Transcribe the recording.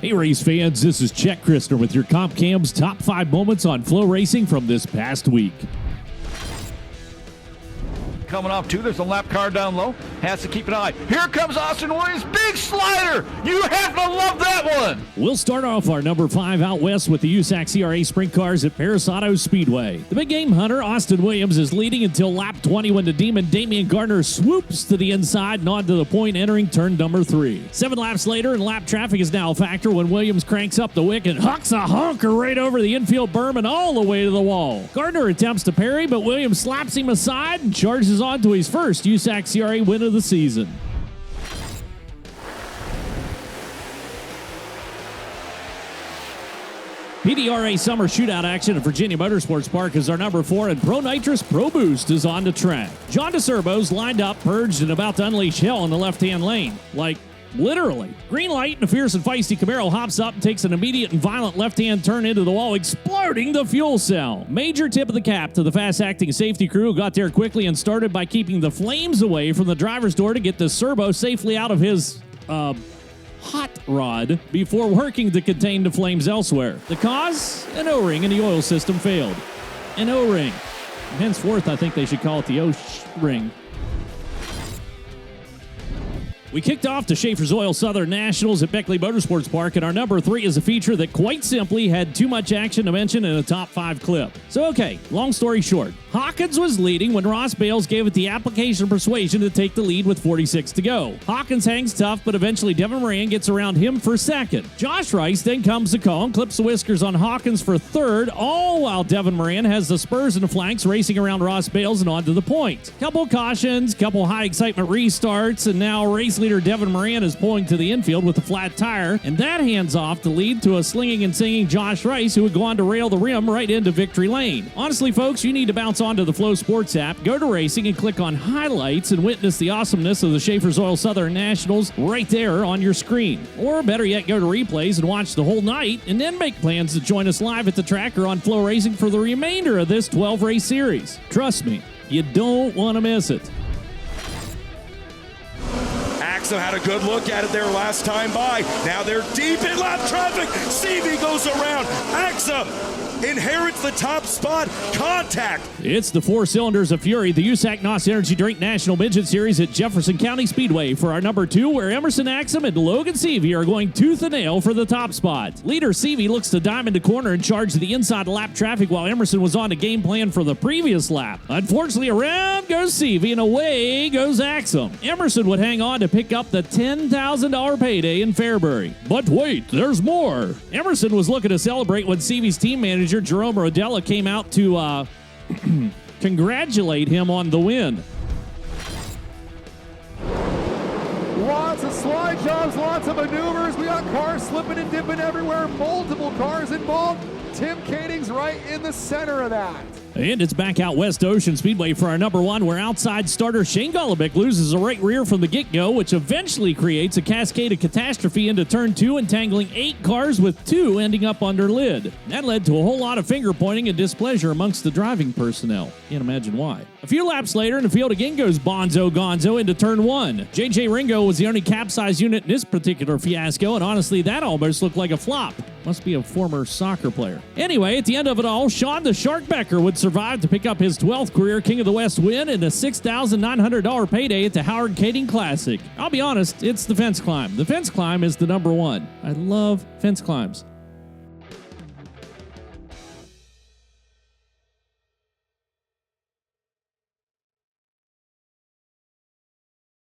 Hey race fans, this is Chet Christner with your Comp Cam's top 5 moments on FloRacing from this past week. Coming off two, there's a lap car down low, has to keep an eye. Here comes Austin Williams, big slider! You have to love that one! We'll start off our number 5 out west with the USAC CRA Sprint Cars at Paris Auto Speedway. The big game hunter, Austin Williams, is leading until lap 20 when the demon Damian Gardner swoops to the inside and onto the point entering turn number 3. 7 laps later, and lap traffic is now a factor when Williams cranks up the wick and hucks a honker right over the infield berm and all the way to the wall. Gardner attempts to parry, but Williams slaps him aside and charges on to his first USAC CRA win of the season. PDRA Summer Shootout action at Virginia Motorsports Park is our number 4, and Pro Nitrous Pro Boost is on the track. John DeCerbo's lined up, purged, and about to unleash hell in the left-hand lane. Like, literally. Green light, and a fierce and feisty Camaro hops up and takes an immediate and violent left-hand turn into the wall, exploding the fuel cell. Major tip of the cap to the fast-acting safety crew who got there quickly and started by keeping the flames away from the driver's door to get DeCerbo safely out of his, hot rod before working to contain the flames elsewhere. The cause? An O-ring in the oil system failed. An O-ring. Henceforth, I think they should call it the O-ring. We kicked off the Schaefer's Oil Southern Nationals at Beckley Motorsports Park, and our number 3 is a feature that quite simply had too much action to mention in a top 5 clip. So okay, long story short, Hawkins was leading when Ross Bales gave it the application of persuasion to take the lead with 46 to go. Hawkins hangs tough, but eventually Devin Moran gets around him for second. Josh Rice then comes to call and clips the whiskers on Hawkins for third, all while Devin Moran has the spurs in the flanks racing around Ross Bales and on to the point. Couple cautions, couple high excitement restarts, and now race leader Devin Moran is pulling to the infield with a flat tire, and that hands off the lead to a slinging and singing Josh Rice, who would go on to rail the rim right into victory lane. Honestly, folks, you need to bounce onto the Flow Sports app, go to racing, and click on highlights and witness the awesomeness of the Schaefer's Oil Southern Nationals right there on your screen. Or better yet, go to replays and watch the whole night, and then make plans to join us live at the track or on FloRacing for the remainder of this 12-race series. Trust me, you don't want to miss it. Axum had a good look at it there last time by. Now they're deep in lap traffic. CV goes around. Axum inherits the top spot. Contact. It's the 4 cylinders of fury, the USAC NOS Energy Drink National Midget Series at Jefferson County Speedway for our number 2, where Emerson Axum and Logan Seavey are going tooth and nail for the top spot. Leader Seavey looks to diamond the corner and charge the inside lap traffic while Emerson was on the game plan for the previous lap. Unfortunately, around goes Seavey and away goes Axum. Emerson would hang on to pick up the $10,000 payday in Fairbury. But wait, there's more. Emerson was looking to celebrate when Seavey's team manager Jerome Rodella came out to congratulate him on the win. Lots of slide jobs, lots of maneuvers. We got cars slipping and dipping everywhere. Multiple cars involved. Tim Kading's right in the center of that. And it's back out west Ocean Speedway for our number 1, where outside starter Shane Golobic loses a right rear from the get-go, which eventually creates a cascade of catastrophe into turn 2, entangling 8 cars with 2 ending up under lid. That led to a whole lot of finger-pointing and displeasure amongst the driving personnel. Can't imagine why. A few laps later, and the field again goes bonzo gonzo into turn 1. JJ Ringo was the only capsized unit in this particular fiasco, and honestly, that almost looked like a flop. Must be a former soccer player. Anyway, at the end of it all, Sean the Shark Becker would survive to pick up his 12th career King of the West win and a $6,900 payday at the Howard Kading Classic. I'll be honest, it's the fence climb. The fence climb is the number 1. I love fence climbs.